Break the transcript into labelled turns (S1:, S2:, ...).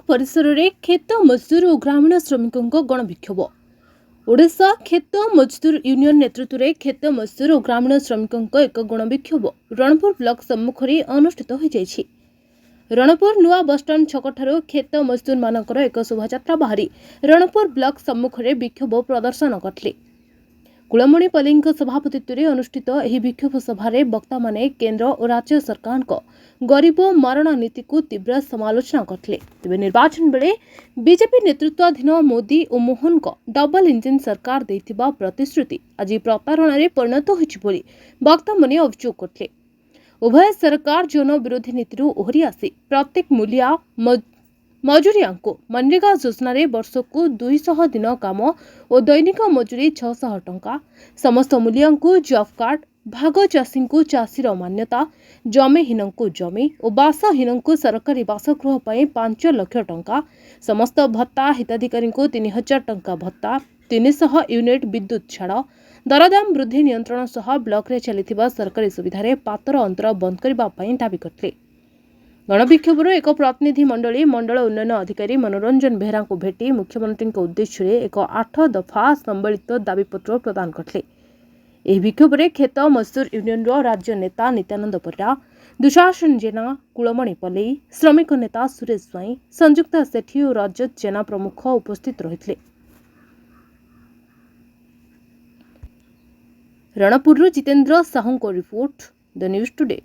S1: परिसर में खेत मजदूर और ग्रामीण श्रमिकों गणविक्षोभ। ओडिशा खेत मजदूर यूनियन नेतृत्व में खेत मजदूर और ग्रामीण श्रमिकों एक गणविक्षोभ रणपुर ब्लॉक सम्मुख में अनुष्ठित हो जाइछि। रणपुर नुआ बसस्टाण्ड छकठारु खेत मजदूर मानकर एक शोभायात्रा बाहरी रणपुर ब्लॉक सम्मुख में विक्षोभ प्रदर्शन करथिले। कुलमणि पल्ली सभापतित्व में अनुष्ठित यह विक्षोभ सभार वक्ता माने केन्द्र और राज्य सरकार को गरीब मारणा नीति को तीव्र समालोचना करथिले। तेबे निर्वाचन बेले बीजेपी नेतृत्वाधीन मोदी और मोहन को डबल इंजिन सरकार देथिबा प्रतिश्रुति आज प्रतारणा परिणत होइछि बोली वक्ता माने अभियोग करथिले। उभय सरकार जन विरोधी नीति ओहरी आसी प्रत्येक मूलिया मजूरिया को मनरेगा योजना रे वर्ष को 200 दिन काम और दैनिक मजूरी 600 टंका, समस्त मूलिया को जॉब कार्ड, भाग चाषी को चाषीर मान्यता, जमीहीन को जमी और बासहीन को सरकारी बासगृह पर 5 लाख टंका, समस्त भत्ता हिताधिकारी को 3000 टंका भत्ता, 300 यूनिट विद्युत छाड़, दरदाम वृद्धि नियंत्रण सह ब्लॉक रे चलिथिबा सरकारी सुविधारे पातर अंतर बंद करने दाबी करथिले। गणविक्षोभर एक प्रतिनिधि मंडल उन्नयन अधिकारी मनोरंजन बेहरा को भेटी मुख्यमंत्री उद्देश्य एक 8 दफा सम्बलित दाबीपत्र प्रदान करथिले। यह विक्षोभ में खेत मजदूर यूनियन राज्य नेता नित्यानंद परिड़ा, दुशासन जेना, कुलमणि पल्ली, श्रमिक नेता सुरेश स्वाई, संयुक्ता सेठी और रजत जेना प्रमुख उपस्थित रहिथिले। रणपुर जितेंद्र साहू को रिपोर्ट, द न्यूज टुडे।